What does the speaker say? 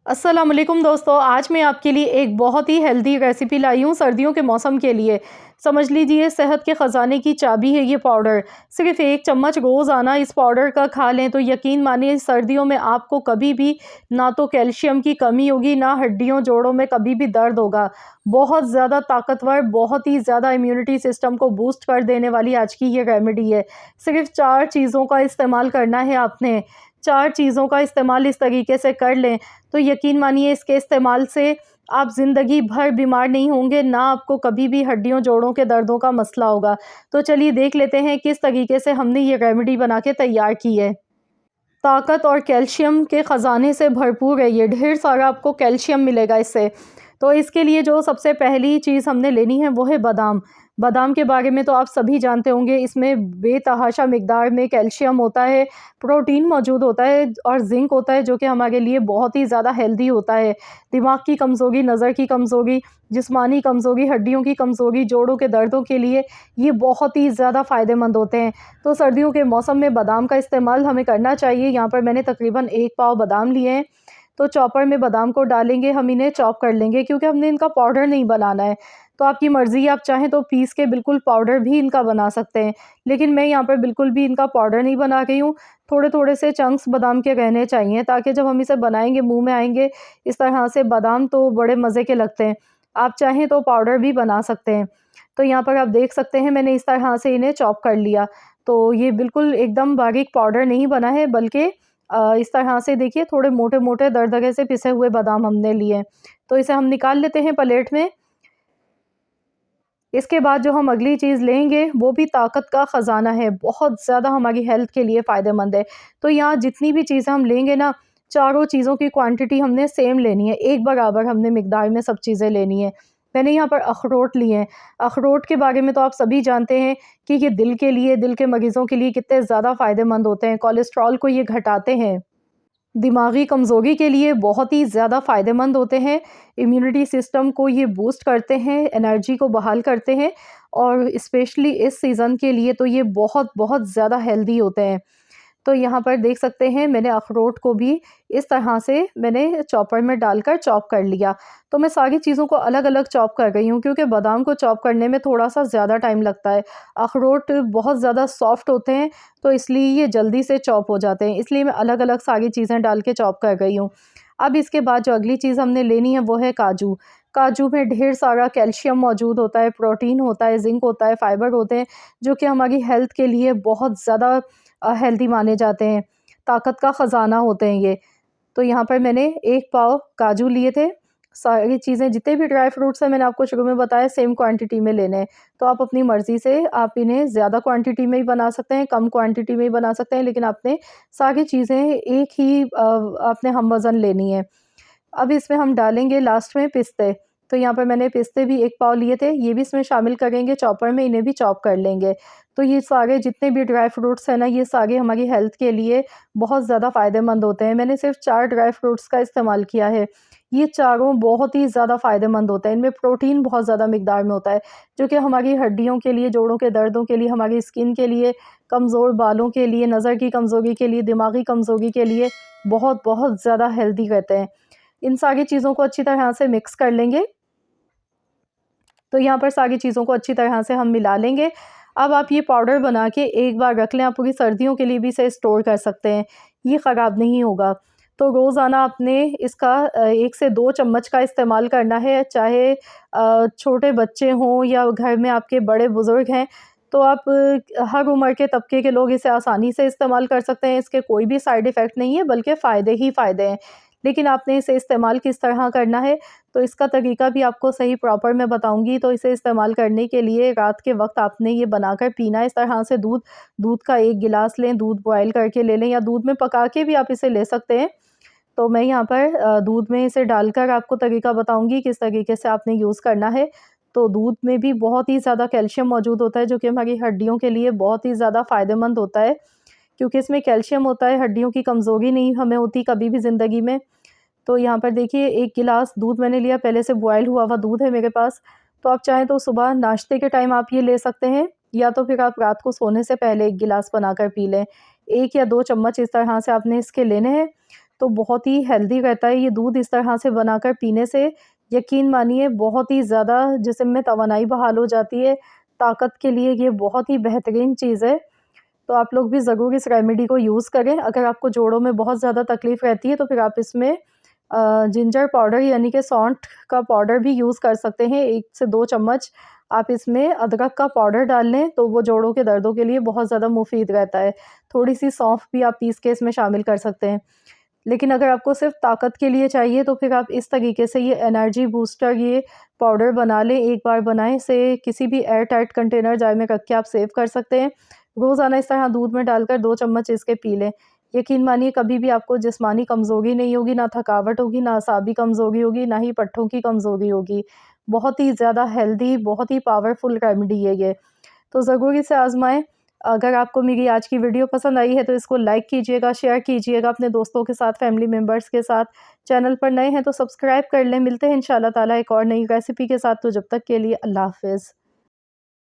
अस्सलाम वालेकुम दोस्तों, आज मैं आपके लिए एक बहुत ही हेल्दी रेसिपी लाई हूँ सर्दियों के मौसम के लिए। समझ लीजिए सेहत के ख़ज़ाने की चाबी है ये पाउडर। सिर्फ़ 1 चम्मच रोज़ाना इस पाउडर का खा लें तो यकीन मानिए सर्दियों में आपको कभी भी ना तो कैल्शियम की कमी होगी, ना हड्डियों जोड़ों में कभी भी दर्द होगा। बहुत ज़्यादा ताकतवर, बहुत ही ज़्यादा इम्यूनिटी सिस्टम को बूस्ट कर देने वाली आज की ये रेमेडी है। सिर्फ़ 4 चीज़ों का इस्तेमाल करना है आपने। 4 चीज़ों का इस्तेमाल इस तरीके से कर लें तो यकीन मानिए इसके इस्तेमाल से आप ज़िंदगी भर बीमार नहीं होंगे, ना आपको कभी भी हड्डियों जोड़ों के दर्दों का मसला होगा। तो चलिए देख लेते हैं किस तरीके से हमने ये रेमेडी बना के तैयार की है। ताकत और कैल्शियम के ख़ज़ाने से भरपूर है ये, ढेर सारा आपको कैल्शियम मिलेगा इससे। तो इसके लिए जो सबसे पहली चीज़ हमने लेनी है वो है बादाम। बादाम के बारे में तो आप सभी जानते होंगे, इसमें बेतहाशा मिक़दार में कैल्शियम होता है, प्रोटीन मौजूद होता है और ज़िंक होता है जो कि हमारे लिए बहुत ही ज़्यादा हेल्दी होता है। दिमाग की कमज़ोरी, नज़र की कमज़ोरी, जिस्मानी कमज़ोरी, हड्डियों की कमज़ोरी, जोड़ों के दर्दों के लिए ये बहुत ही ज़्यादा फ़ायदेमंद होते हैं। तो सर्दियों के मौसम में बादाम का इस्तेमाल हमें करना चाहिए। यहाँ पर मैंने तकरीबन 1 पाव बादाम लिए हैं। तो चॉपर में बादाम को डालेंगे, हम इन्हें चॉप कर लेंगे क्योंकि हमने इनका पाउडर नहीं बनाना है। तो आपकी मर्ज़ी, आप चाहें तो पीस के बिल्कुल पाउडर भी इनका बना सकते हैं। लेकिन मैं यहाँ पर बिल्कुल भी इनका पाउडर नहीं बना रही हूँ। थोड़े-थोड़े से चंक्स बादाम के रहने चाहिए ताकि जब हम इसे बनाएँगे, मुँह में आएँगे इस तरह से बादाम तो बड़े मज़े के लगते हैं। आप चाहें तो पाउडर भी बना सकते हैं। तो यहाँ पर आप देख सकते हैं मैंने इस तरह से इन्हें चॉप कर लिया। तो ये बिल्कुल एकदम बारीक पाउडर नहीं बना है, बल्कि इस तरह से देखिए थोड़े मोटे-मोटे दरदरे से पिसे हुए बादाम हमने लिए। तो इसे हम निकाल लेते हैं प्लेट में। इसके बाद जो हम अगली चीज़ लेंगे वो भी ताकत का ख़ज़ाना है, बहुत ज़्यादा हमारी हेल्थ के लिए फ़ायदेमंद है। तो यहाँ जितनी भी चीज़ें हम लेंगे ना, चारों चीज़ों की क्वांटिटी हमने सेम लेनी है, एक बराबर हमने मिक़दार में सब चीज़ें लेनी है। मैंने यहाँ पर अखरोट लिए हैं। अखरोट के बारे में तो आप सभी जानते हैं कि ये दिल के लिए, दिल के मरीज़ों के लिए कितने ज़्यादा फ़ायदेमंद होते हैं। कोलेस्ट्रॉल को ये घटाते हैं। दिमागी कमज़ोरी के लिए बहुत ही ज़्यादा फ़ायदेमंद होते हैं। इम्यूनिटी सिस्टम को ये बूस्ट करते हैं, एनर्जी को बहाल करते हैं और स्पेशली इस सीज़न के लिए तो ये बहुत-बहुत ज़्यादा हेल्दी होते हैं। तो यहाँ पर देख सकते हैं मैंने अखरोट को भी इस तरह से मैंने चॉपर में डालकर चॉप कर लिया। तो मैं सारी चीज़ों को अलग-अलग चॉप कर रही हूँ क्योंकि बादाम को चॉप करने में थोड़ा-सा ज़्यादा टाइम लगता है। अखरोट बहुत ज़्यादा सॉफ्ट होते हैं तो इसलिए ये जल्दी से चॉप हो जाते हैं। इसलिए मैं अलग-अलग सारी चीज़ें डाल के चॉप कर रही हूँ। अब इसके बाद जो अगली चीज़ हमने लेनी है वो है काजू। काजू में ढेर सारा कैल्शियम मौजूद होता है, प्रोटीन होता है, ज़िंक होता है, फाइबर होते हैं जो कि हमारी हेल्थ के लिए बहुत ज़्यादा हेल्दी माने जाते हैं। ताकत का ख़ज़ाना होते हैं ये। तो यहाँ पर मैंने 1 पाव काजू लिए थे। सारी चीज़ें जितने भी ड्राई फ्रूट्स हैं मैंने आपको शुरू में बताया सेम क्वांटिटी में लेने हैं। तो आप अपनी मर्ज़ी से आप इन्हें ज़्यादा क्वांटिटी में ही बना सकते हैं, कम क्वांटिटी में ही बना सकते हैं, लेकिन आपने सारी चीज़ें एक ही आपने हम वज़न लेनी है। अब इसमें हम डालेंगे लास्ट में पिस्ते। तो यहाँ पर मैंने पिस्ते भी 1 पाव लिए थे, ये भी इसमें शामिल करेंगे चॉपर में, इन्हें भी चॉप कर लेंगे। तो ये सारे जितने भी ड्राई फ्रूट्स हैं ना, ये सारे हमारी हेल्थ के लिए बहुत ज़्यादा फ़ायदेमंद होते हैं। मैंने सिर्फ़ 4 ड्राई फ्रूट्स का इस्तेमाल किया है। ये चारों बहुत ही ज़्यादा फ़ायदेमंद होते हैं। इनमें प्रोटीन बहुत ज़्यादा मिक़दार में होता है, जो कि हमारी हड्डियों के लिए, जोड़ों के दर्दों के लिए, हमारी स्किन के लिए, कमज़ोर बालों के लिए, नज़र की कमज़ोरी के लिए, दिमागी कमज़ोरी के लिए बहुत-बहुत ज़्यादा हेल्दी रहते हैं। इन सारी चीज़ों को अच्छी तरह से मिक्स कर लेंगे। तो यहाँ पर सारी चीज़ों को अच्छी तरह से हम मिला लेंगे। अब आप ये पाउडर बना के एक बार रख लें, आप पूरी सर्दियों के लिए भी इसे स्टोर कर सकते हैं, ये ख़राब नहीं होगा। तो रोज़ाना आपने इसका 1 से 2 चम्मच का इस्तेमाल करना है, चाहे छोटे बच्चे हों या घर में आपके बड़े बुज़ुर्ग हैं, तो आप हर उम्र के तबके के लोग इसे आसानी से इस्तेमाल कर सकते हैं। इसके कोई भी साइड इफ़ेक्ट नहीं है, बल्कि फ़ायदे ही फ़ायदे हैं। लेकिन आपने इसे इस्तेमाल किस तरह करना है, तो इसका तरीका भी आपको सही प्रॉपर मैं बताऊँगी। तो इसे इस्तेमाल करने के लिए रात के वक़्त आपने ये बनाकर पीना है इस तरह से। दूध का 1 गिलास लें, दूध बॉयल करके ले लें या दूध में पका के भी आप इसे ले सकते हैं। तो मैं यहाँ पर दूध में इसे डालकर आपको तरीका बताऊँगी किस तरीके से आपने यूज़ करना है। तो दूध में भी बहुत ही ज़्यादा कैल्शियम मौजूद होता है जो कि हमारी हड्डियों के लिए बहुत ही ज़्यादा फ़ायदेमंद होता है, क्योंकि इसमें कैल्शियम होता है, हड्डियों की कमज़ोरी नहीं हमें होती कभी भी ज़िंदगी में। तो यहाँ पर देखिए 1 गिलास दूध मैंने लिया, पहले से बॉयल हुआ हुआ दूध है मेरे पास। तो आप चाहें तो सुबह नाश्ते के टाइम आप ये ले सकते हैं या तो फिर आप रात को सोने से पहले 1 गिलास बनाकर पी लें। 1 या 2 चम्मच इस तरह से आपने इसके लेने हैं। तो बहुत ही हेल्दी रहता है ये दूध इस तरह से बनाकर पीने से। यकीन मानिए बहुत ही ज़्यादा जिस्म में तवानाई बहाल हो जाती है, ताकत के लिए ये बहुत ही बेहतरीन चीज़ है। तो आप लोग भी ज़रूर इस रेमेडी को यूज़ करें। अगर आपको जोड़ों में बहुत ज़्यादा तकलीफ़ रहती है तो फिर आप इसमें जिंजर पाउडर यानी कि सौंठ का पाउडर भी यूज़ कर सकते हैं। 1 से 2 चम्मच आप इसमें अदरक का पाउडर डाल लें तो वो जोड़ों के दर्दों के लिए बहुत ज़्यादा मुफ़ीद रहता है। थोड़ी-सी सौंफ भी आप पीस के इसमें शामिल कर सकते हैं। लेकिन अगर आपको सिर्फ़ ताकत के लिए चाहिए तो फिर आप इस तरीके से ये एनर्जी बूस्टर ये पाउडर बना लें। एक बार बनाएँ, इसे किसी भी एयर टाइट कंटेनर जार में रख के आप सेव कर सकते हैं। रोज़ाना इस तरह दूध में डालकर 2 चम्मच इसके पी लें। यकीन मानिए कभी भी आपको जिस्मानी कमज़ोरी नहीं होगी, ना थकावट होगी, ना असाबी कमज़ोरी होगी, ना ही पट्ठों की कमज़ोरी होगी। बहुत ही ज़्यादा हेल्दी, बहुत ही पावरफुल रेमेडी है ये। तो ज़रूर इसे आज़माएँ। अगर आपको मेरी आज की वीडियो पसंद आई है तो इसको लाइक कीजिएगा, शेयर कीजिएगा अपने दोस्तों के साथ, फैमिली मेम्बर्स के साथ। चैनल पर नए हैं तो सब्सक्राइब कर लें। मिलते हैं इंशाअल्लाह ताला एक और नई रेसिपी के साथ। तो जब तक के लिए अल्लाह हाफ़िज़।